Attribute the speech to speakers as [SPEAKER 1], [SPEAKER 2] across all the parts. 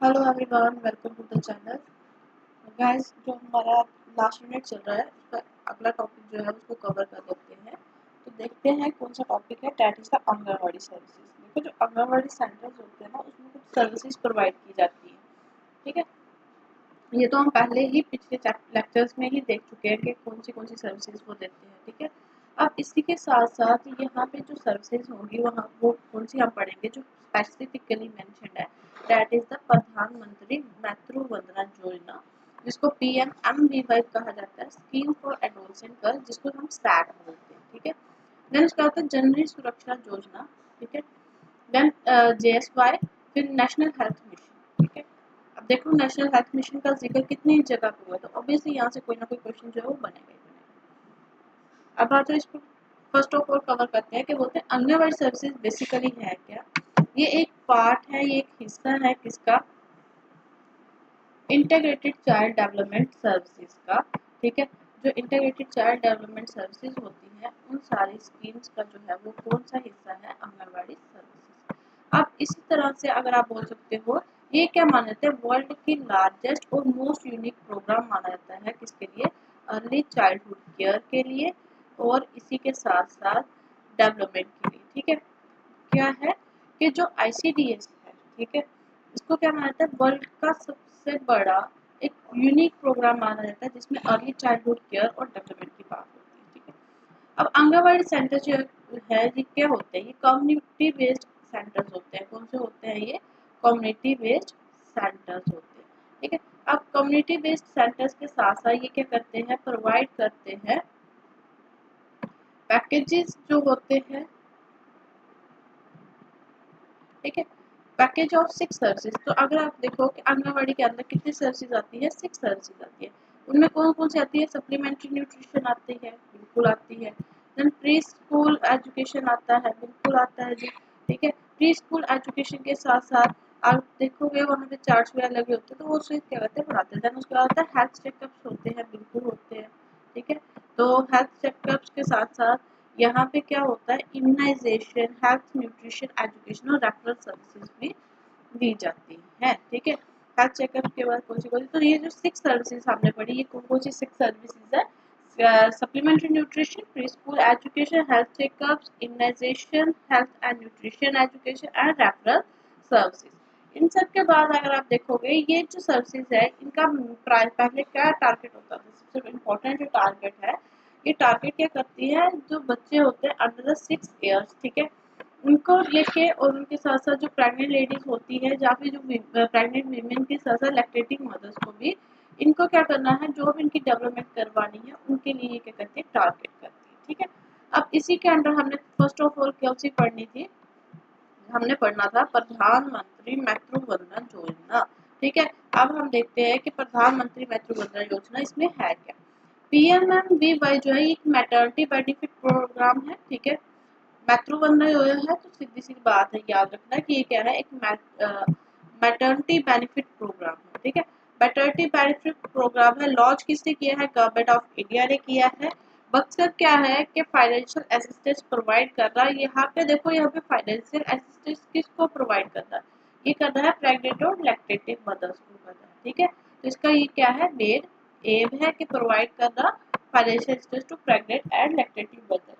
[SPEAKER 1] Hello everyone, welcome to the channel. Guys, जो हमारा last unit चल रहा है उसका अगला टॉपिक जो है उसको कवर कर देते हैं। तो देखते हैं कौन सा टॉपिक है, that is the anganwadi services. देखो, जो आंगनवाड़ी सेंटर्स होते हैं ना, उसमें कुछ सर्विसेज प्रोवाइड की जाती है। ठीक है, ये तो हम पहले ही पिछले लेक्चर्स में ही देख चुके हैं कि कौन सी सर्विसेज वो देते हैं। ठीक है, अब इसी के साथ साथ यहाँ पे जो सर्विसेज होंगी वहाँ वो कौन सी हम पढ़ेंगे जो स्पेसिफिकली मेंशन्ड है। दैट इज द प्रधानमंत्री मातृ वंदना योजना, जिसको PMMVY कहा जाता है, स्कीम फॉर एडोलसेंट गर्ल, जिसको हम सैड बोलते हैं। ठीक है, देन उसका होता है जननी सुरक्षा योजना। ठीक है, देन JSY, फिर नेशनल हेल्थ मिशन। ठीक है, अब देखो नेशनल हेल्थ मिशन का जिक्र कितनी जगह पे हुआ, तो ऑब्वियसली यहाँ से कोई ना कोई क्वेश्चन जो है वो बनेगा ही बनेगा। अब बात है इसको फर्स्ट ऑफ ऑल कवर करते हैं कि बोलते हैं आंगनबाड़ी सर्विसेज बेसिकली है क्या। ये एक पार्ट है, ये एक हिस्सा है किसका, इंटीग्रेटेड चाइल्ड डेवलपमेंट सर्विसेज का। ठीक है, जो इंटीग्रेटेड चाइल्ड डेवलपमेंट सर्विसेज होती है उन सारी स्कीम्स का जो है वो कौन सा हिस्सा है, आंगनबाड़ी सर्विसेज। अब इसी तरह से अगर आप बोल सकते हो, ये क्या माना जाता है, वर्ल्ड की लार्जेस्ट और मोस्ट यूनिक प्रोग्राम माना जाता है किसके लिए, अर्ली चाइल्डहुड केयर के लिए, और इसी के साथ साथ डेवलपमेंट के लिए। ठीक है, क्या है कि जो ICDS है, ठीक है, इसको क्या माना जाता है, वर्ल्ड का सबसे बड़ा एक यूनिक प्रोग्राम माना जाता है जिसमें अर्ली चाइल्डहुड केयर और डेवलपमेंट की बात होती है। ठीक है, अब आंगनबाड़ी सेंटर जो है ये क्या होते हैं, ये कम्युनिटी बेस्ड सेंटर्स होते हैं। कौन से होते हैं ये, कम्युनिटी बेस्ड सेंटर्स होते हैं। ठीक है, अब कम्युनिटी बेस्ड सेंटर्स के साथ साथ ये क्या करते हैं, प्रोवाइड करते हैं पैकेजेस जो होते हैं। ठीक है, पैकेज ऑफ 6 सर्विसेज। तो अगर आप देखो कि आंगनबाड़ी के अंदर कितनी सर्विसेज आती है, 6 सर्विसेज आती है। उनमें कौन कौन सी आती है, सप्लीमेंट्री न्यूट्रिशन आती है, बिल्कुल आती है। देन प्री स्कूल एजुकेशन आता है, बिल्कुल आता है जी। ठीक है, प्री स्कूल एजुकेशन के साथ साथ आप देखोगे वहाँ पे चार्ट्स वगैरह लगे होते हैं, तो वो उससे क्या करते हैं, पढ़ाते हैं। देन उसके बाद होता है हेल्थ चेकअप्स होते हैं, बिल्कुल होते हैं। ठीक है, तो हेल्थ चेकअप्स के साथ साथ यहाँ पे क्या होता है, इम्यूनाइजेशन, हेल्थ, न्यूट्रिशन, एजुकेशन और रेफरल सर्विसेज भी दी जाती है। ठीक है, हेल्थ चेकअप के बाद कौन सी, तो ये जो 6 सर्विसेज हमने पढ़ी, ये कौन सी 6 सर्विसेज है, supplementary nutrition, pre school education, health checkups, immunization, health and nutrition education and referral services. इन सब के बाद अगर आप देखोगे ये जो सर्विसेज है इनका पहले क्या टारगेट होता था, सबसे इम्पोर्टेंट जो टारगेट है, ये टारगेट क्या करती है, जो बच्चे होते हैं अंडर द 6 इयर्स। ठीक है, उनको लेके और उनके साथ साथ जो प्रेग्नेंट लेडीज होती है या फिर जो प्रेग्नेंट वीमेन के साथ साथ लैक्टेटिंग मदर्स को भी इनको क्या करना है, जो भी इनकी डेवलपमेंट करवानी है उनके लिए क्या करती है, टारगेट करती है। ठीक है, अब इसी के अंडर हमने फर्स्ट ऑफ ऑल क्या सी पढ़नी थी, हमने पढ़ना था प्रधानमंत्री मातृ वंदना योजना। ठीक है, अब हम देखते हैं कि प्रधानमंत्री मातृ वंदना योजना इसमें है क्या। PMMVY जो है एक मैटरनिटी बेनिफिट प्रोग्राम है। ठीक है, मातृवंदना योजना है, तो सीधी सी बात है, याद रखना कि ये क्या है, एक मैटरनिटी बेनिफिट प्रोग्राम है। ठीक है, मैटरनिटी बेनिफिट प्रोग्राम है, लॉन्च किसने किया है, गवर्नमेंट ऑफ इंडिया ने किया है। मकसद क्या है कि फाइनेंशियल असिस्टेंस प्रोवाइड कर रहा है। यहाँ पे देखो, यहाँ पे फाइनेंशियल असिस्टेंस किसको प्रोवाइड कर रहा है, ये कर रहा है प्रेग्नेंट और लैक्टेटिंग मदर्स को कर रहा है। ठीक है, तो इसका ये क्या है, मेन एम है कि प्रोवाइड करना financial assistance to pregnant and lactating mother.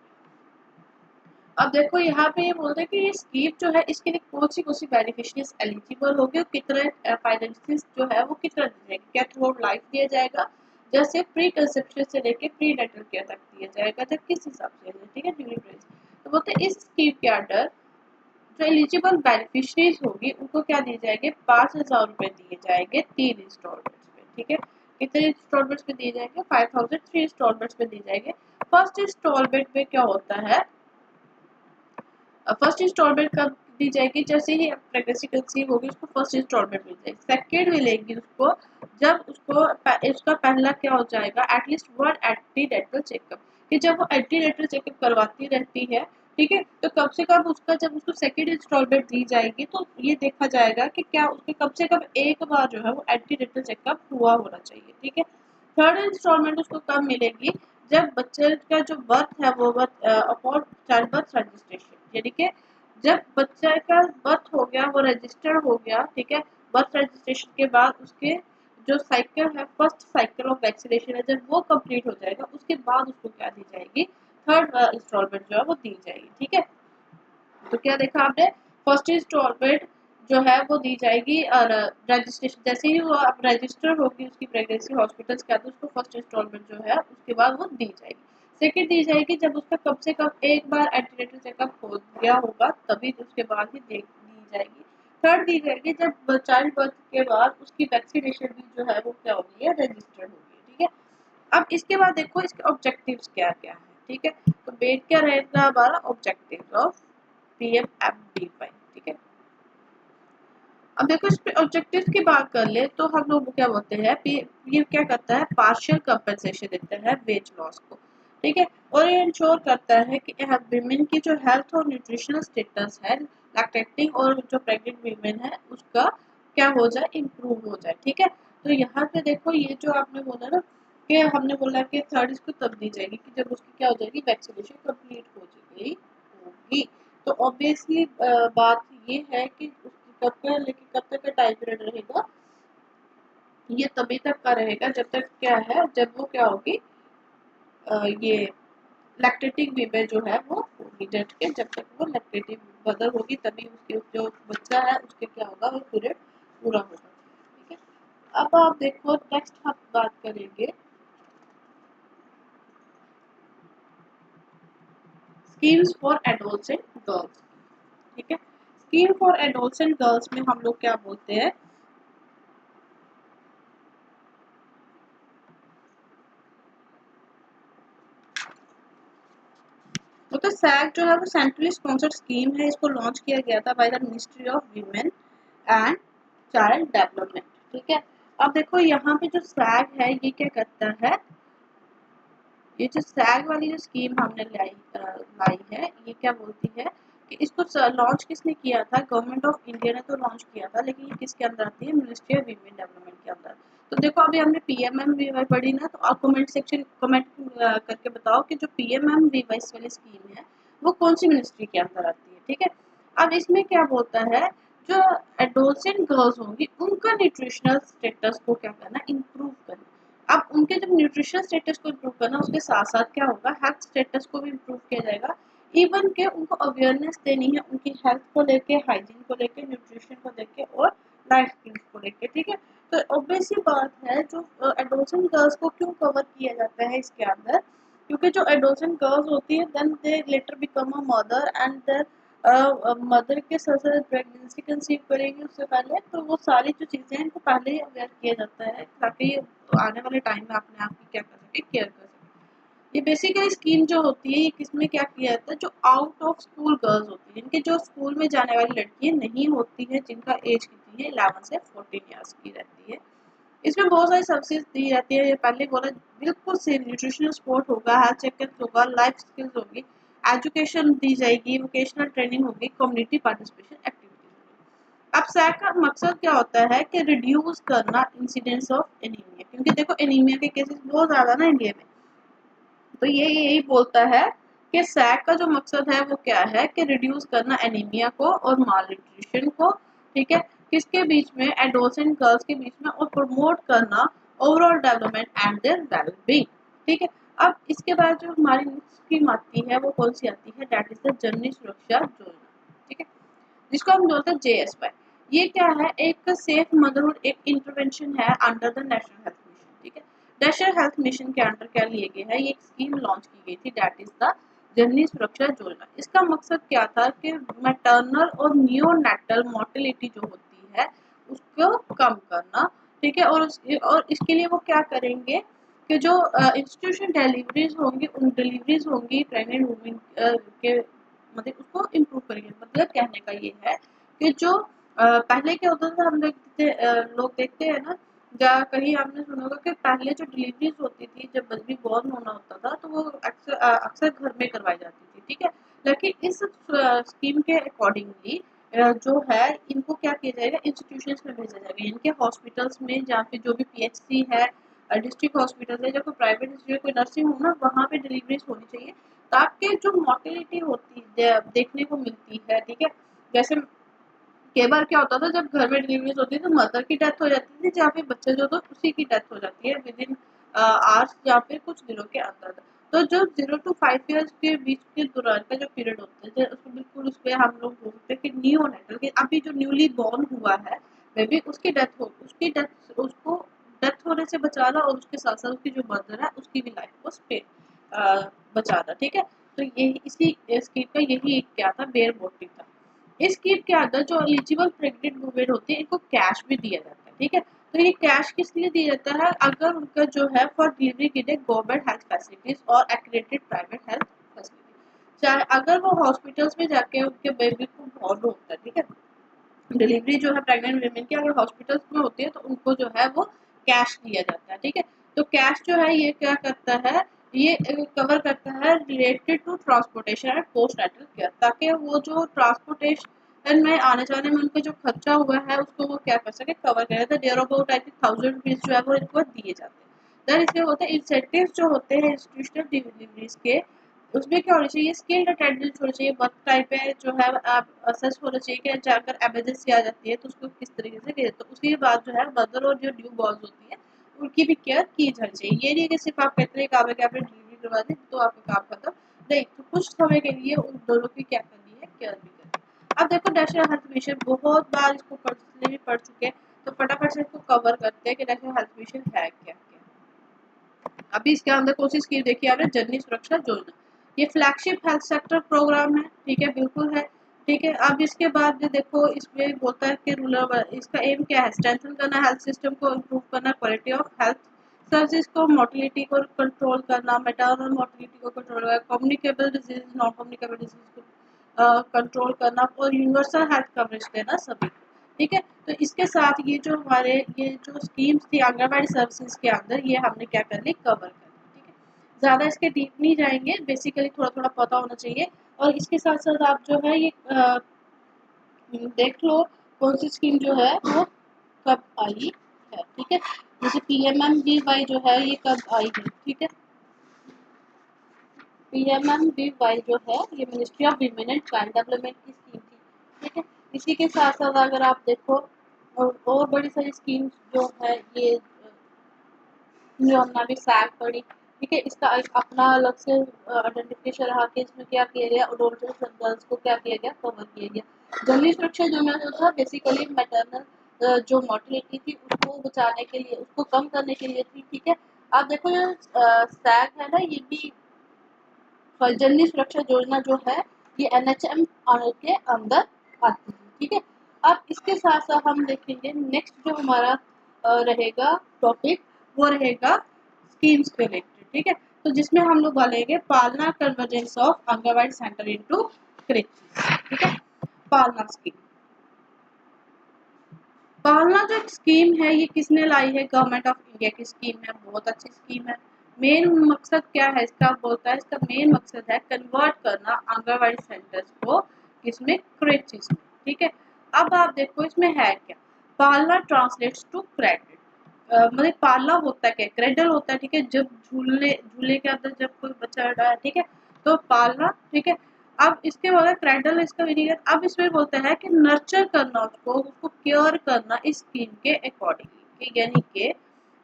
[SPEAKER 1] अब देखो यहाँ पे ये बोलते हैं कि ये स्कीम जो है इसके लिए कौन सी बेनिफिशियरीज एलिजिबल होगी और कितने फाइनेंशियल जो है वो कितना दिया जाएगा, क्या थ्रू लाइफ दिया जाएगा, जैसे प्री कंसेप्शन से लेके प्री नेटल केयर तक दिया जाएगा, जब किस हिसाब से। ठीक है, ड्यूरिंग प्रेगनेंसी। तो बोलते हैं इस स्कीम के अंडर जो एलिजिबल बेनिफिशरीज होगी उनको क्या दिए जाएंगे, 5,000 रुपए दिए जाएंगे 3 इंस्टॉलमेंट्स में। ठीक है, कितने इंस्टॉलमेंट्स में दिए जाएंगे, 5,000 3 इंस्टॉलमेंट्स में दिए जाएंगे। फर्स्ट इंस्टॉलमेंट में क्या होता है, फर्स्ट इंस्टॉलमेंट कब दी जाएगी, जैसे ही प्रेगनेंसी कंसीव होगी उसको फर्स्ट इंस्टॉलमेंट मिल जाएगी। सेकेंड मिलेगी उसको जब उसको उसका पहला क्या हो जाएगा, एटलीस्ट 1 एंटीनेटल चेकअप, कि जब वो एंटीनेटल चेकअप करवाती रहती है। ठीक है, तो कम से कम उसका जब उसको सेकेंड इंस्टॉलमेंट दी जाएगी तो ये देखा जाएगा कि क्या उसके कम से कम एक बार जो है वो एंटीनेटल चेकअप हुआ होना चाहिए। ठीक है, थर्ड इंस्टॉलमेंट उसको कब मिलेगी, जब बच्चे का जो बर्थ है वो birth upon child birth registration, यानी कि जब बच्चे का बर्थ हो गया, वो रजिस्टर्ड हो गया। ठीक है, बर्थ रजिस्ट्रेशन के बाद उसके जो साइकिल है, फर्स्ट साइकिल ऑफ वैक्सीनेशन है, जब वो कंप्लीट हो जाएगा उसके बाद उसको क्या दी जाएगी, थर्ड इंस्टॉलमेंट जो है वो दी जाएगी। ठीक है, तो क्या देखा आपने, फर्स्ट इंस्टॉलमेंट जो है वो दी जाएगी और रजिस्ट्रेशन जैसे ही वो अब रजिस्टर होगी उसकी प्रेगनेंसी हॉस्पिटल के अंदर, उसको फर्स्ट इंस्टॉलमेंट जो है उसके बाद वो दी जाएगी। सेकंड दी जाएगी जब उसका कम से कम एक बार एंटीनेटल चेकअप हो गया होगा, तभी उसके बाद ही दी जाएगी। थर्ड दी जाएगी जब चाइल्ड बर्थ के बाद उसकी वैक्सीनेशन भी जो है वो क्या होगी है, रजिस्टर्ड होगी। ठीक है, अब इसके बाद देखो इसके ऑब्जेक्टिव्स क्या क्या है। ठीक है, तो मेन क्या रहेगा हमारा ऑब्जेक्टिव ऑफ PMFD5। ठीक है, अब देखो इस पे ऑब्जेक्टिव की बात कर ले तो हम लोग क्या बोलते हैं, ये क्या करता है, पार्शियल कंपनसेशन देता है वेट लॉस को। ठीक है, और ये इंश्योर करता है कि विमेन की जो हेल्थ और न्यूट्रिशनल स्टेटस है, लैक्टेटिंग और जो प्रेग्नेंट वीमेन है उसका क्या हो जाए, इम्प्रूव हो जाए। ठीक है, तो यहाँ पे देखो ये जो आपने बोला ना कि हमने बोला कि थर्ड इसको तब दी जाएगी कि जब उसकी क्या हो जाएगी, वैक्सीनेशन कंप्लीट हो गई होगी। तो ऑब्वियसली बात ये है कि उसकी कब का लेकिन कब तक का टाइम पीरियड रहेगा, ये तभी तक का रहेगा जब तक क्या है, जब वो क्या होगी, ये लैक्टेटिंग बेबी जो है वो होगी, जब के जब तक वो लैक्टेटिव मदर होगी तभी उसके जो बच्चा है उसके क्या होगा, वो पीरियड पूरा होगा। ठीक है, अब आप देखो नेक्स्ट हम बात करेंगे स्कीम्स फॉर एडोलसेंट गर्ल्स। ठीक है, स्कीम फॉर एडोलसेंट गर्ल्स में हम लोग क्या बोलते हैं, तो सैग जो है वो सेंट्रली स्पॉन्सर्ड स्कीम है, इसको लॉन्च किया गया था by the ministry of women and child development. ठीक है, अब देखो यहाँ पे जो सैग है ये क्या करता है, ये जो सैग वाली जो स्कीम हमने लाई है, ये क्या बोलती है कि इसको लॉन्च किसने किया था, गवर्नमेंट ऑफ इंडिया ने तो लॉन्च किया था, लेकिन ये किसके अंदर आती है, मिनिस्ट्री ऑफ वीमेन डेवलपमेंट के अंदर। तो देखो अभी हमने PMMVY पढ़ी ना, तो आप कमेंट सेक्शन कमेंट करके बताओ कि जो PMMVY वाली स्कीम है वो कौन सी मिनिस्ट्री के अंदर आती है। ठीक है, अब इसमें क्या बोलता है, जो एडोलसेंट गर्ल्स होंगी उनका न्यूट्रिशनल स्टेटस को क्या करना, इम्प्रूव करना। अब उनके जब न्यूट्रिशनल स्टेटस को इम्प्रूव करना, उसके साथ साथ क्या होगा, हेल्थ स्टेटस को भी इम्प्रूव किया जाएगा। इवन के उनको अवेयरनेस देनी है उनकी हेल्थ को लेके, हाइजीन को लेके, न्यूट्रिशन को लेके और लाइफ स्किल्स को लेके। ठीक है, तो ऑब्वियस ही बात है जो एडोलसेंट गर्ल्स को क्यों कवर किया जाता है इसके अंदर, क्योंकि जो एडोलसेंट गर्ल्स होती है then they later become a mother and their mother के साथ साथ प्रेगनेंसी कंसीव करेंगे उससे पहले, तो वो सारी जो चीज़ें हैं इनको पहले ही अवेयर किया जाता है ताकि आने वाले टाइम में अपने आप की क्या कर सके, केयर कर सके। ये बेसिकली स्कीम जो होती है ये किसमें क्या किया जाता है, जो आउट ऑफ स्कूल गर्ल्स होती है, इनके जो स्कूल में जाने वाली लड़कियां नहीं होती हैं, जिनका एज कितनी है 11 से 14 ईयर्स की रहती है। इसमें बहुत सारी सर्विसेज दी जाती है, ये पहले बोला, बिल्कुल सेम न्यूट्रिशनल सपोर्ट होगा, हेल्थ चेकअप होगा, लाइफ स्किल्स होगी, एजुकेशन दी जाएगी, वोकेशनल ट्रेनिंग होगी, कम्युनिटी पार्टिसिपेशन एक्टिविटीज होगी। अब सैक का मकसद क्या होता है कि रिड्यूस करना इंसिडेंस ऑफ एनीमिया, क्योंकि देखो एनीमिया के केसेस बहुत ज्यादा ना इंडिया में, तो ये यही बोलता है कि सैक का जो मकसद है वो क्या है कि रिड्यूस करना एनीमिया को और मालन्यूट्रिशन को। ठीक है, किसके बीच में, एडोलसेंट गर्ल्स के बीच में, और प्रमोट करना overall development and their wellbeing. ठीक है, अब इसके बाद जो हमारी नेक्स्ट स्कीम आती है वो कौन सी आती है, दैट इज द जननी सुरक्षा योजना। ठीक है, जिसको हम बोलते हैं JSY। ये क्या है, एक सेफ मदरहुड एक इंटरवेंशन है under the national health mission. ठीक है, नेशनल हेल्थ मिशन के अंडर क्या लिए गए है, ये एक स्कीम लॉन्च की गई थी, दैट इज द जननी सुरक्षा योजना। इसका मकसद क्या था कि मैटरनल और नियोनेटल मोर्टेलिटी जो होती है उसको कम करना। ठीक है, और इसके लिए वो क्या करेंगे कि जो इंस्टीट्यूशन डिलीवरीज होंगी, उन डिलीवरीज होंगी प्रेग्नेंट वुमेन के, मतलब उसको इम्प्रूव करेंगे। मतलब कहने का ये है कि जो पहले क्या होता था, हम लोग देखते हैं ना, या कहीं आपने सुना होगा कि पहले जो डिलीवरीज होती थी जब बेबी बॉर्न होना होता था तो वो अक्सर घर में करवाई जाती थी। ठीक है, लेकिन इस स्कीम के अकॉर्डिंगली जो है इनको क्या किया जाएगा, इंस्टीट्यूशंस में भेजा जाएगा, इनके हॉस्पिटल्स में, जहाँ पे जो भी PHC है, डिस्ट्रिक्ट हॉस्पिटल है, या कोई प्राइवेट इंस्टीट्यूट, कोई नर्सिंग होम ना, वहाँ पे डिलीवरीज होनी चाहिए, ताकि जो मोर्टेलिटी होती है देखने को मिलती है। ठीक है, जैसे कई बार क्या होता था जब घर में डिलीवरीज होती थी तो मदर की डेथ हो जाती थी, जहाँ पे बच्चे जो तो उसी की डेथ हो जाती है विद इन आवर्स या फिर कुछ दिनों के अंदर। तो जो 0 to 5 ईयर्स के बीच के दौरान का जो पीरियड होता है उसको बिल्कुल उसपे हम लोग बोलते हैं कि नियोनेटल, कि अभी जो न्यूली बॉर्न हुआ है मे बी उसकी डेथ उसको डेथ होने से बचाना, और उसके साथ साथ उसकी जो मदर है उसकी भी लाइफ को बचाना। ठीक है, तो ये इसी स्कीम का यही एक क्या था, बेयर मोटिव था। इस स्कीम के अंदर जो एलिजिबल प्रेग्नेंट वुमेन होती है इनको कैश भी दिया जाता है। ठीक है, तो ये कैश किस लिए दिया जाता है, अगर उनका जो है फॉर डिलीवरी के लिए गवर्नमेंट हेल्थ फैसिलिटीज और एक्रेडिटेड प्राइवेट हेल्थ फैसिलिटीज, चाहे अगर वो हॉस्पिटल्स में जाके उनके बेबी को बॉर्न होता है। ठीक है, डिलीवरी जो है प्रेग्नेंट वीमेन की अगर हॉस्पिटल्स में होती है तो उनको जो है वो कैश दिया जाता है। ठीक है, तो कैश जो है ये क्या करता है, ये कवर करता है related to transportation and postnatal care, ताकि वो जो ट्रांसपोर्टेशन में आने जाने में उनका जो खर्चा हुआ है उसको वो क्या कर सके, कवर करे। तो there about I think 1000 rupees जो है वो इनको दिए जाते हैं। देन इसके होते हैं इंसेंटिव जो होते हैं इंस्टीट्यूशनल डिलीवरीज के, उसमें क्या होना चाहिए, स्किल्ड अटेंडेंस होना चाहिए, वर्क टाइप पे जो है आप असेस होना चाहिए कि अगर एमरजेंसी आ जाती है तो उसको किस तरीके से करे। तो उसके बाद जो है मदर और जो न्यू बॉर्न होती है उनकी भी केयर की जानी चाहिए। ये नहीं कि सिर्फ आप कहते हैं काम है कि आपने डिलीवरी करवा दी तो आपका काम खत्म, नहीं, तो कुछ समय के लिए उन दोनों की क्या करनी है, केयर भी करनी है। अब देखो नेशनल हेल्थ मिशन, बहुत बार इसको पर्सनली भी पढ़ चुके हैं, तो फटाफट से इसको कवर करते हैं कि नेशनल हेल्थ मिशन है क्या क्या। अभी इसके अंदर कौन सी स्कीम देखी आपने, जननी सुरक्षा योजना, ये फ्लैगशिप हेल्थ सेक्टर प्रोग्राम है। ठीक है, बिल्कुल है। ठीक है, अब इसके बाद देखो इसमें बोलता है कि रूरल, इसका एम क्या है, स्ट्रेंथन करना हेल्थ सिस्टम को, इम्प्रूव करना क्वालिटी ऑफ हेल्थ सर्विस को, मोटिलिटी को कंट्रोल करना, मेटर्नल मोटिलिटी को कंट्रोल करना, communicable disease non communicable disease को कंट्रोल करना, और यूनिवर्सल हेल्थ कवरेज देना सभी को। ठीक है, तो इसके साथ ये जो हमारे ये जो स्कीम्स थी आंगनबाड़ी सर्विसेज के अंदर, ये हमने क्या कर ली, कवर कर ली। ठीक है, ज़्यादा इसके डीप नहीं जाएंगे, बेसिकली थोड़ा थोड़ा पता होना चाहिए। और इसके साथ साथ आप जो है ये देख लो कौन सी स्कीम जो है वो कब आई है। ठीक है, जैसे PMMBY जो है ये कब आई है। ठीक है, PMMBY जो है ये ministry of women and child development की स्कीम थी। ठीक है, इसी के साथ साथ अगर आप देखो और बड़ी सारी स्कीम्स जो है ये जो हमने अभी सैग पढ़ी। ठीक है, इसका एक अपना अलग से आइडेंटिफिकेशन रहा कि इसमें क्या किया गया, अडोल्ट्रेस एंड गर्ल्स को क्या किया गया, कवर किया गया। जननी सुरक्षा जो मैं था बेसिकली मैटरनल जो मोर्टिलिटी थी उसको बचाने के लिए, उसको कम करने के लिए थी। ठीक है, आप देखो ये सैग है ना, ये भी जननी सुरक्षा योजना जो है ये NHM के अंदर आती है। ठीक है, अब इसके साथ साथ हम देखेंगे नेक्स्ट जो हमारा रहेगा टॉपिक, वो रहेगा स्कीम्स के रिलेटेड। ठीक है, तो जिसमें हम लोग बोलेंगे Palna convergence of anganwadi center into creches. ठीक है, पालना स्कीम, पालना जो एक स्कीम है ये किसने लाई है, गवर्नमेंट ऑफ इंडिया की स्कीम है, बहुत अच्छी स्कीम है। मेन मकसद क्या है इसका, बोलता है इसका मेन मकसद है कन्वर्ट करना आंगनबाड़ी सेंटर्स को किसमें, क्रेचेस में। ठीक है, अब आप देखो इसमें है क्या, पालना ट्रांसलेट्स टू क्रेडिट, मतलब पालना होता है क्या, क्रेडल होता है। ठीक है, जब झूलने झूले के अंदर जब कोई बच्चा रहा है, ठीक है, तो पालना। ठीक है, अब इसके बोला क्रेडल इसका मीनिंग है, अब इसमें बोलता है कि नर्चर करना, उसको केयर करना इस स्कीम के अकॉर्डिंगली, यानी कि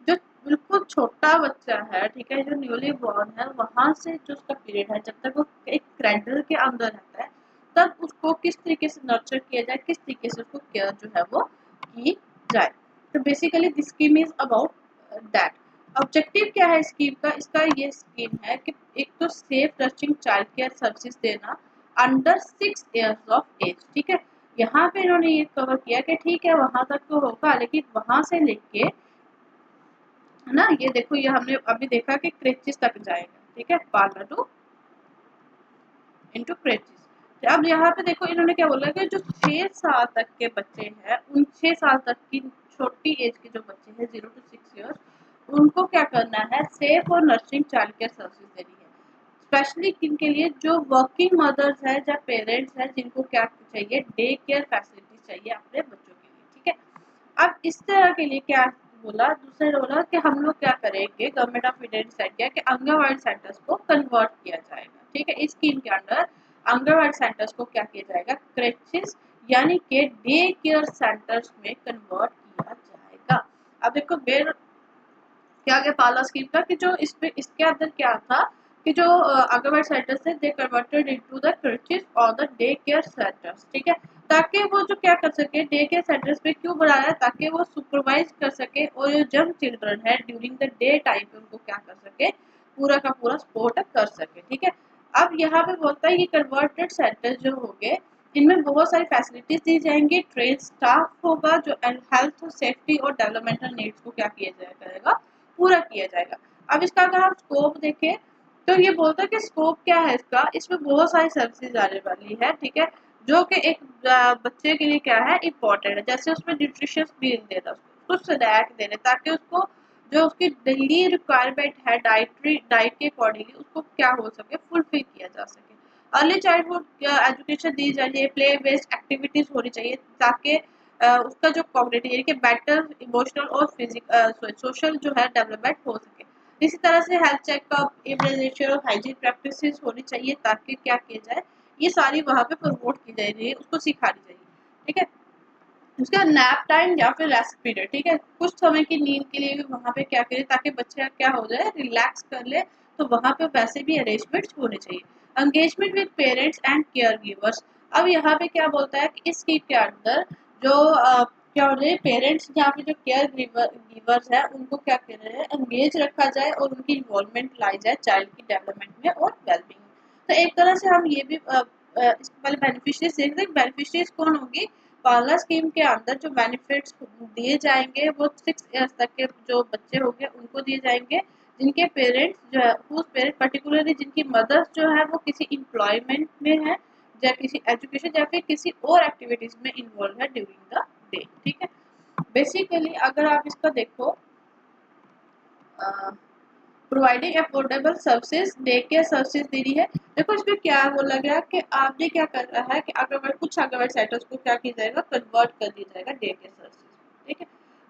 [SPEAKER 1] जो बिल्कुल छोटा बच्चा है, ठीक है, जो न्यूली बॉर्न है, वहां से जो उसका पीरियड है जब तक वो एक क्रेडल के अंदर रहता है, तब उसको किस तरीके से नर्चर किया जाए, किस तरीके से उसको केयर जो है वो की जाए। तो basically this scheme is about that. Objective क्या है स्कीम का, इसका ये स्कीम है कि एक तो safe nurturing child care services देना अंडर 6 इयर्स ऑफ एज। ठीक है, यहाँ पे इन्होंने ये कवर किया कि ठीक है वहां तक तो होगा, लेकिन वहां से लेके है ना, ये देखो ये हमने अभी देखा कि क्रेचिस तक जाएगा। ठीक है, पार्लर टू इंटू क्रेचिस। अब यहाँ पे देखो इन्होंने क्या बोला कि जो 6 साल तक के बच्चे हैं, उन 6 साल तक की छोटी एज के जो बच्चे हैं 0 to 6 इयर्स, उनको क्या करना है, सेफ और नर्सिंग चाइल्ड केयर सर्विस देनी है। स्पेशली किनके लिए, जो वर्किंग मदर्स है या पेरेंट्स हैं जिनको क्या चाहिए, डे केयर फैसिलिटी चाहिए अपने बच्चों के लिए। ठीक है, अब इस तरह के लिए क्या बोला, दूसरे बोला कि हम लोग क्या करेंगे, गवर्नमेंट ऑफ इंडिया डिसाइड किया कि आंगनबाड़ी सेंटर्स को कन्वर्ट किया जाएगा। ठीक है, इस स्कीम के अंडर आंगनबाड़ी सेंटर्स को क्या किया जाएगा, क्रेचेस यानी कि डे केयर सेंटर्स में कन्वर्ट किया जाएगा। अब देखो मेन क्या क्या पाला स्कीम का कि जो इसमें इसके अंदर क्या था कि जो आंगनबाड़ी सेंटर्स थे दे कन्वर्टेड इनटू द क्रेचेस और द डे केयर सेंटर्स, ठीक है, ताकि वो जो क्या कर सके डे केयर सेंटर्स पे क्यों बनाया, ताकि वो सुपरवाइज कर सके और जो यंग चिल्ड्रन है ड्यूरिंग द डे टाइम पे उनको क्या कर सके, पूरा का पूरा सपोर्ट कर सके, ठीक है। अब यहाँ पे बोलता है कि कन्वर्टेड सेंटर जो होंगे इनमें बहुत सारी फैसिलिटीज दी जाएंगी, ट्रेन स्टाफ होगा जो हेल्थ सेफ्टी और डेवलपमेंटल नीड्स को क्या किया जाया करेगा, पूरा किया जाएगा। अब इसका अगर हम स्कोप देखें तो ये बोलता है कि स्कोप क्या है इसका, इसमें बहुत सारी सर्विसेज आने वाली है, ठीक है, जो कि एक बच्चे के लिए क्या है इम्पोर्टेंट है। जैसे उसमें न्यूट्रिशियस मील देना, उसको स्नैक देने, ताकि उसको जो उसकी डेली रिक्वायरमेंट है डाइटरी डाइट के अकॉर्डिंगली उसको क्या हो सके फुलफिल किया जा सके। अर्ली चाइल्डहुड एजुकेशन दी जानी है, प्ले बेस्ड एक्टिविटीज होनी चाहिए ताकि उसका जो कॉग्निटिव यानी कि बेटर इमोशनल और फिजिकल सोशल जो है डेवलपमेंट हो सके। इसी तरह से हेल्थ चेकअप इम्यूनाइजेशन और हाइजीन प्रैक्टिसेस होनी चाहिए ताकि क्या किया जाए, ये सारी वहाँ पे प्रमोट की जाएगी, उसको सिखानी चाहिए, ठीक है। उसका नैप टाइम या फिर रेस्ट पीरियड, ठीक है, कुछ समय की नींद के लिए भी वहाँ पे क्या करें ताकि बच्चा क्या हो जाए रिलैक्स कर ले, तो वहाँ पे वैसे भी अरेंजमेंट्स होने चाहिए। Engagement with parents and care givers, अब यहाँ पे क्या बोलता है कि इस स्कीम के अंदर जो क्या हो रहे हैं पेरेंट्स यहाँ पे जो केयर गिवर्स है उनको क्या कर रहे हैं एंगेज रखा जाए और उनकी इन्वॉल्वमेंट लाई जाए चाइल्ड की डेवलपमेंट में और वेलबींग में। तो एक तरह से हम ये भी इसके पहले बेनिफिशियरीज देख रहे हैं, बेनिफिशियरीज कौन होंगी, पाला स्कीम के अंदर जो बेनिफिट्स दिए जाएंगे वो 6 ईयर्स तक के जो बच्चे होंगे उनको दिए जाएंगे, जिनके पेरेंट्स जो है उस पेरेंट पर्टिकुलरली जिनकी मदर्स जो है वो किसी एम्प्लॉयमेंट में है या किसी एजुकेशन या फिर किसी और एक्टिविटीज में इन्वॉल्व है ड्यूरिंग द डे, ठीक है। बेसिकली अगर आप इसका देखो providing affordable services day care services दे रही है। देखो इसमें क्या बोला गया कि आपने क्या कर रहा है कि अगर कुछ आंगनबाड़ी सेंटर्स को क्या किया जाएगा कन्वर्ट कर दिया जाएगा डे केयर सर्विसेज, ठीक है।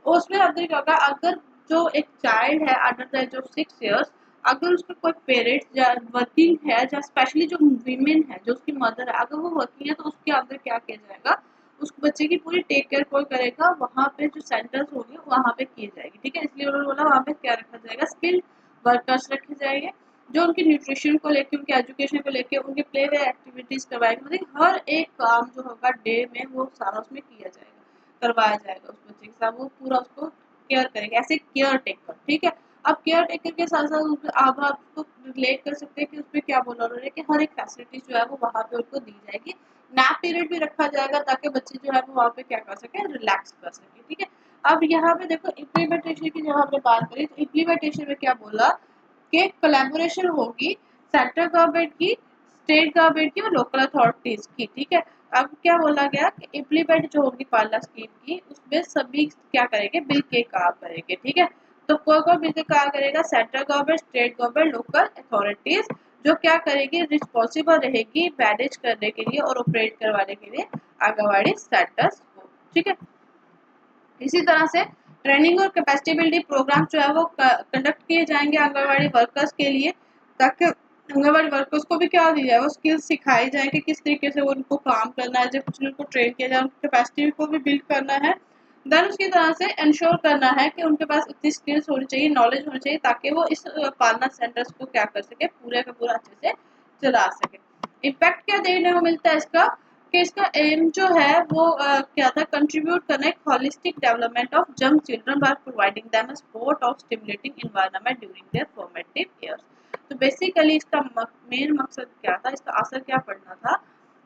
[SPEAKER 1] और उसमें अंदर क्या होगा, अगर जो एक चाइल्ड है under the age of 6 years, अगर उसका कोई पेरेंट्स या वर्किंग है या स्पेशली जो वीमेन है जो उसकी मदर है अगर वो वर्किंग है तो उसके अंदर क्या किया जाएगा, उस बच्चे की पूरी टेक केयर कौन करेगा, वहाँ पे जो सेंटर्स होंगे वहाँ पे की जाएगी, ठीक है। इसलिए उन्होंने बोला वहाँ पे क्या रखा जाएगा स्किल वर्कर्स रखे जाएंगे जो उनकी न्यूट्रिशन को लेके उनके एजुकेशन को लेके उनके प्ले वे एक्टिविटीज करवाएंगे, मतलब हर एक काम जो होगा डे में वो सारा उसमें किया जाएगा करवाया जाएगा उस बच्चे के साथ, वो पूरा उसको केयर करेंगे एज ए केयर टेकर, ठीक है। अब केयर टेकर के साथ साथ आप उसको रिलेट कर सकते हैं कि उसमें क्या बोला उन्होंने कि हर एक फैसिलिटीज जो है वो वहाँ पे उनको दी जाएगी, नैप पीरियड भी रखा जाएगा ताकि बच्चे जो है वो वहाँ पे क्या कर सके रिलैक्स कर सके, ठीक है। अब यहाँ पे देखो इम्प्लीमेंटेशन की जब हमने बात करी तो इम्प्लीमेंटेशन में क्या बोला कि कोलैबोरेशन होगी सेंट्रल गवर्नमेंट की, स्टेट गवर्नमेंट की और लोकल अथॉरिटीज की, ठीक है। अब क्या बोला गया कि इम्प्लीमेंट जो होगी पाला स्कीम की उसमें सभी क्या करेंगे बिल के काम करेंगे, ठीक है। तो कौन कौन मिल के काम करेगा, central government state government local authorities जो क्या करेगी रिस्पॉन्सिबल रहेगी मैनेज करने के लिए और ऑपरेट करवाने के लिए आंगनबाड़ी सेंटर्स को, ठीक है। इसी तरह से ट्रेनिंग और कैपेसिटी बिल्डिंग प्रोग्राम जो है वो कंडक्ट किए जाएंगे आंगनबाड़ी वर्कर्स के लिए, ताकि आंगनबाड़ी वर्कर्स को भी क्या दी जाए वो स्किल्स सिखाई जाए कि किस तरीके से वो उनको काम करना है, जब कुछ उनको ट्रेन किया जाए उनकी कैपेसिटी को भी बिल्ड करना है। देन उसकी तरह से इंश्योर करना है कि उनके पास इतनी स्किल्स होनी चाहिए नॉलेज होनी चाहिए ताकि वो इस पालना सेंटर्स को क्या कर सके पूरे का पूरा अच्छे से चला सके। इम्पैक्ट क्या देखने को मिलता है इसका कि इसका एम जो है वो क्या था कंट्रीब्यूट करना है holistic development of young children by providing them a support of stimulating environment during their formative years. तो बेसिकली इसका मेन मकसद क्या था, इसका असर क्या पड़ना था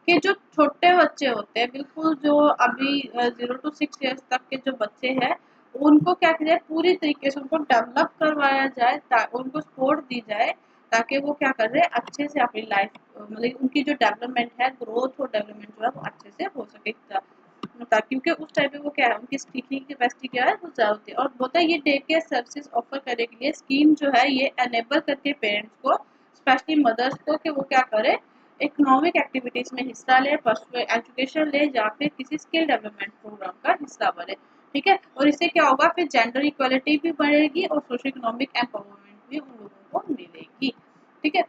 [SPEAKER 1] कि जो छोटे बच्चे होते हैं बिल्कुल जो अभी 0 to 6 ईयर्स तक के जो बच्चे हैं उनको क्या किया जाए पूरी तरीके से उनको डेवलप करवाया जाए, उनको सपोर्ट दी जाए ताकि वो क्या कर रहे हैं अच्छे से अपनी लाइफ मतलब उनकी जो डेवलपमेंट है ग्रोथ और डेवलपमेंट जो है वो अच्छे से हो सके, क्योंकि उस टाइम पे वो क्या है उनकी सीखने की कैपेसिटी क्या है वो ज़्यादा होती है। और होता है ये डे केयर सर्विसेज ऑफर करने के लिए स्कीम जो है ये एनेबल करती है पेरेंट्स को स्पेशली मदर्स को कि वो क्या करे इकोनॉमिक एक्टिविटीज में हिस्सा ले, एजुकेशन ले या फिर किसी स्किल डेवलपमेंट प्रोग्राम का हिस्सा बने, ठीक है। और इससे क्या होगा फिर जेंडर इक्वलिटी भी बढ़ेगी और सोशल इकोनॉमिक एम्पावरमेंट भी उन लोगों को मिलेगी, ठीक है।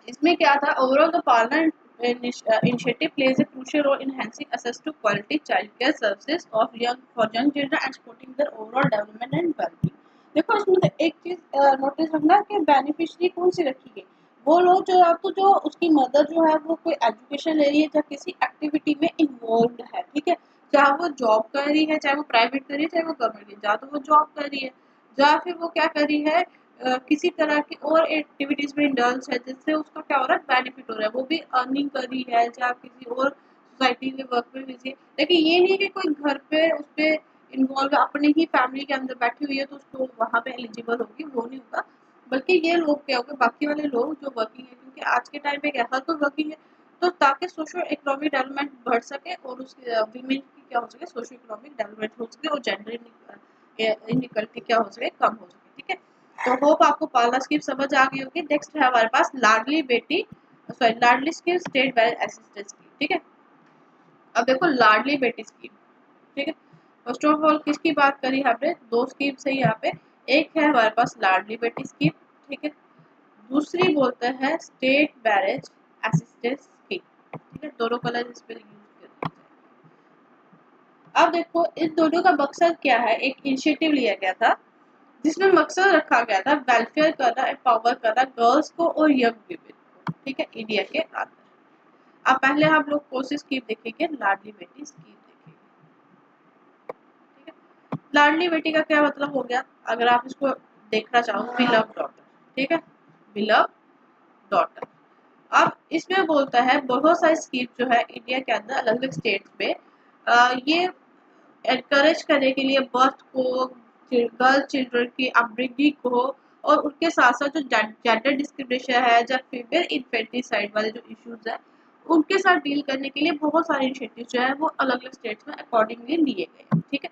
[SPEAKER 1] इसमें क्या था overall the parliament initiative plays a crucial role in enhancing access to quality childcare services of young children and supporting their overall development and well-being। देखो इसमें तो एक चीज नोटिस रखना कि बेनिफिशियरी कौन सी रखी गई, वो लोग जो आपको जो उसकी मदर जो है वो कोई एजुकेशन ले रही है या किसी एक्टिविटी में इन्वॉल्व है, ठीक है, चाहे वो जॉब कर रही है, चाहे वो प्राइवेट कर रही है, चाहे वो गवर्नमेंट, या तो वो जॉब कर रही है या फिर वो क्या कर रही है किसी तरह की और एक्टिविटीज में इंडल्ज है जिससे उसका क्या हो रहा है बेनिफिट हो रहा है, वो भी अर्निंग कर रही है या किसी और सोसाइटी के वर्क में बिजी है। लेकिन ये नहीं कि कोई घर पे उस पर इन्वॉल्व अपने ही फैमिली के अंदर बैठी हुई है तो उसको वहाँ पे एलिजिबल होगी, वो नहीं होगा। बल्कि ये लोग क्या होगा, बाकी वाले लोग जो वर्किंग है, क्योंकि आज के टाइम पे हर कोई वर्किंग है, तो ताकि सोशो इकोनॉमिक डेवलपमेंट बढ़ सके और उसके वीमेन की क्या हो सके सोशो इकोनॉमिक डेवलपमेंट हो सके और जेंडर इनइक्वालिटी क्या हो सके कम हो सके, ठीक है। तो होप आपको पाला स्कीम समझ आ गई होगी। नेक्स्ट है हमारे पास Ladli Beti sorry Ladli scheme state wise assistance scheme, ठीक है। अब देखो लाडली बेटी स्कीम, ठीक है। फर्स्ट ऑफ ऑल किसकी बात करी हमने, दो स्कीम से यहाँ पे, एक है हमारे पास लाडली बेटी स्कीम, ठीक है, दूसरी बोलते हैं स्टेट मैरिज असिस्टेंस स्कीम, ठीक है, दोनों कलर इस पे यूज करते हैं। अब देखो इन दोनों का मकसद क्या है, एक इनिशिएटिव लिया गया था जिसमें मकसद रखा गया था वेलफेयर करना, एम्पावर करना गर्ल्स को और यंग वीमेन को, ठीक है, इंडिया के अंदर। अब पहले हम लोग कौन सी स्कीम देखेंगे, लाडली बेटी स्कीम देखेंगे, ठीक है। लाडली बेटी का क्या मतलब हो गया, अगर आप इसको देखना चाहो, बिलव डॉटर, ठीक है, बिलव डॉटर। अब इसमें बोलता है बहुत सारी स्कीम जो है इंडिया के अंदर अलग अलग स्टेट्स में ये एनकरेज करने के लिए बर्थ को, गर्ल चिल्ड्रन की अपब्रिंगिंग को और उनके साथ साथ जो जेंडर डिस्क्रिमिनेशन है या फीमेल इन्फेंटिसाइड वाले जो इश्यूज है उनके साथ डील करने के लिए बहुत सारे इनिशिएटिव जो है वो अलग अलग स्टेट्स में अकॉर्डिंगली लिए गए, ठीक है।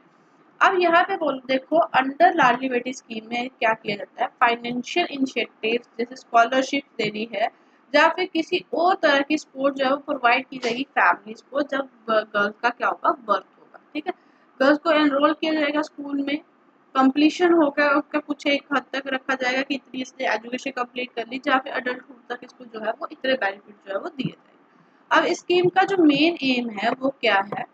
[SPEAKER 1] अब यहाँ पे बोल देखो अंडर लाडली बेटी स्कीम में क्या किया जाता है, फाइनेंशियल इनिशिएटिव जैसे स्कॉलरशिप देनी है या फिर किसी और तरह की सपोर्ट जो है वो प्रोवाइड की जाएगी फैमिलीज को जब गर्ल्स का क्या होगा बर्थ होगा, ठीक है। गर्ल्स को एनरोल किया जाएगा स्कूल में, कंप्लीशन होगा उसका कुछ एक हद तक रखा जाएगा कि इतनी इसने एजुकेशन कंप्लीट कर ली या फिर अडल्टहुड तक इसको जो है वो इतने बेनिफिट जो है वो दिए जाएंगे। अब इस स्कीम का जो मेन एम है वो क्या है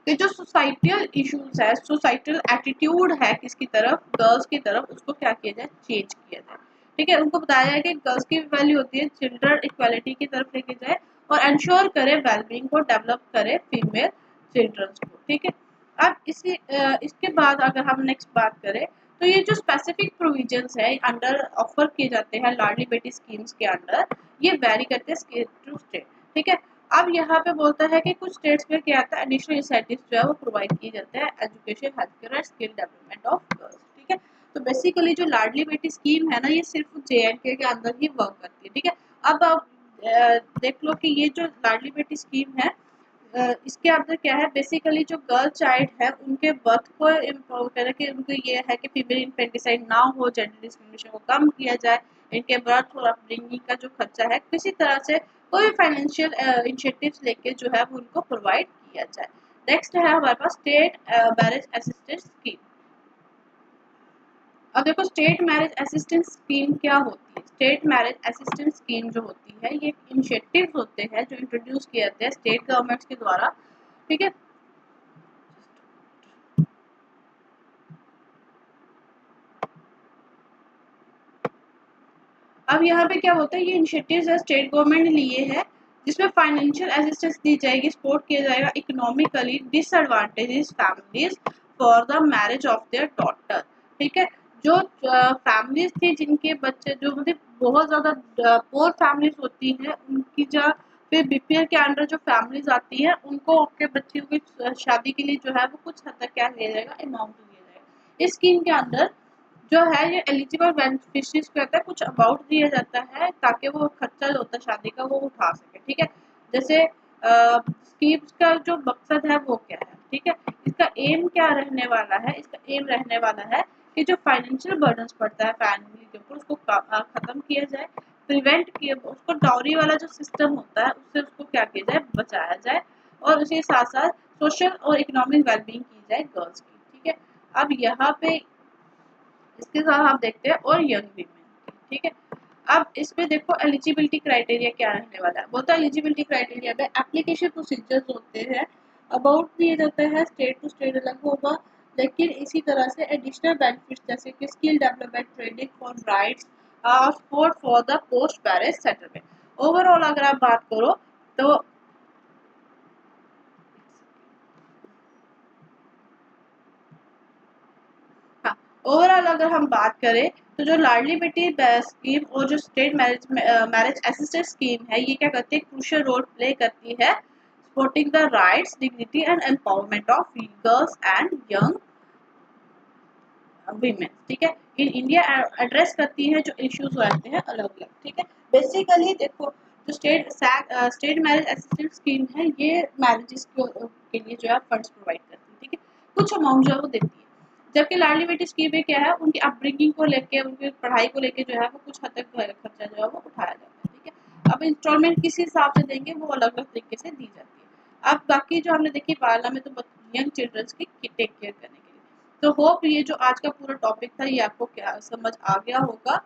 [SPEAKER 1] कि जो सोसाइटल इश्यूज है, सोसाइटल एटीट्यूड है किसकी तरफ, गर्ल्स की तरफ, उसको क्या किया जाए चेंज किया जाए, ठीक है। उनको बताया जाए कि गर्ल्स की वैल्यू होती है, चिल्ड्रन इक्वालिटी की तरफ लेके जाए और इंश्योर करे वेलबींग को, डेवलप करे फीमेल चिल्ड्रंस को, ठीक है। अब इसके बाद अगर हम नेक्स्ट बात करें तो ये जो स्पेसिफिक प्रोविजंस है अंडर ऑफर किए जाते हैं लाडली बेटी स्कीम्स के अंडर, ये वेरी करते हैं स्टेट टू स्टेट, ठीक है। अब यहाँ पे बोलता है कि कुछ स्टेट्स में क्या आता है एडिशनल इंसेंटिव जो है वो प्रोवाइड किए जाते हैं एजुकेशन, हेल्थ केयर और स्किल डेवलपमेंट ऑफ गर्ल्स, ठीक है। तो बेसिकली जो लाडली बेटी स्कीम है ना ये सिर्फ JNK के अंदर ही वर्क करती है, ठीक है। अब आप देख लो कि ये जो लाडली बेटी स्कीम है इसके अंदर क्या है, बेसिकली जो गर्ल चाइल्ड है उनके बर्थ को इम्प्रूव करे कि उनको ये है कि फीमेल इन्फेंटिसाइड ना हो, जेंडर डिस्क्रिमिनेशन को कम किया जाए, इनके बर्थ और अपब्रिंगिंग का जो खर्चा है किसी तरह से कोई फाइनेंशियल इनिशिएटिव्स लेके जो है वो उनको प्रोवाइड किया जाए। नेक्स्ट है हमारे पास स्टेट मैरिज असिस्टेंस स्कीम। अब देखो स्टेट मैरिज असिस्टेंस स्कीम क्या होती है, स्टेट मैरिज असिस्टेंस स्कीम जो होती है ये इनिशिएटिव्स होते हैं जो इंट्रोड्यूस किए जाते हैं स्टेट गवर्नमेंट्स के द्वारा, ठीक है। अब यहाँ पे क्या होता है, ये इनिशिएटिव्स है स्टेट गवर्नमेंट ने लिए हैं जिसमें फाइनेंशियल असिस्टेंस दी जाएगी, सपोर्ट किया जाएगा economically disadvantages families for the marriage of their daughter, ठीक है। जो फैमिलीज थी जिनके बच्चे जो मतलब बहुत ज्यादा पोर फैमिलीज होती हैं उनकी जो फिर BPL के अंडर जो फैमिलीज आती है उनको अपने बच्चियों की शादी के लिए जो है वो कुछ हद तक क्या लिया जाएगा अमाउंट दिया जाएगा। इस स्कीम के अंदर जो है ये एलिजिबल बेनिफिशियरीज को कहता है कुछ अमाउंट दिया जाता है ताकि वो खर्चा जो होता है शादी का वो उठा सके, ठीक है। जैसे स्कीम्स का जो मकसद है वो क्या है, ठीक है। इसका एम क्या रहने वाला है, इसका एम रहने वाला है कि जो फाइनेंशियल बर्डन्स पड़ता है फैमिली के ऊपर उसको खत्म किया जाए, प्रिवेंट किया, उसको डाउरी वाला जो सिस्टम होता है उससे उसको क्या किया जाए बचाया जाए और उसके साथ साथ सोशल और इकोनॉमिक वेलबींग की जाए गर्ल्स की, ठीक है। अब यहाँ पे इसके साथ आप देखते हैं और यंग वीमेन, ठीक है। अब इसमें देखो एलिजिबिलिटी क्राइटेरिया क्या रहने वाला है। बोलता है एलिजिबिलिटी क्राइटेरिया में एप्लीकेशन प्रोसीजर्स होते हैं, अबाउट दिए जाते हैं, स्टेट टू स्टेट अलग होगा, लेकिन इसी तरह से एडिशनल बेनिफिट्स जैसे कि skill development, training for rights, support for the post marriage settlement. Overall अगर आप बात करो तो हाँ, ओवरऑल अगर हम बात करें तो जो लाडली बेटी स्कीम और जो state marriage marriage assistance scheme है, ये क्या करती है, क्रूशियल रोल प्ले करती है supporting the rights, dignity and empowerment of girls and young women. ठीक है, इन इंडिया एड्रेस करती है जो इश्यूज रहते हैं अलग अलग। ठीक है, बेसिकली देखो जो स्टेट मैरिज असिस्टेंस स्कीम है, ये मैरिजेस के लिए जो है फंड्स प्रोवाइड करती है। ठीक है, कुछ अमाउंट जो है वो देती है, जबकि लाडली बेटी स्कीम में क्या है, उनकी अपब्रिंगिंग को लेके, उनकी पढ़ाई को लेके जो है वो कुछ हद तक खर्चा जो है वो उठाया जाता है। ठीक है, अब इंस्टॉलमेंट किस हिसाब से देंगे वो अलग अलग तरीके से दी जाती है। अब बाकी जो हमने देखी पार्ला में तो यंग चिल्ड्रंस की टेक केयर करने के लिए। तो होप ये जो आज का पूरा टॉपिक था ये आपको क्या समझ आ गया होगा।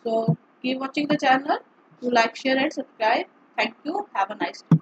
[SPEAKER 1] So keep watching the channel, to like share and subscribe. Thank you, have a nice day.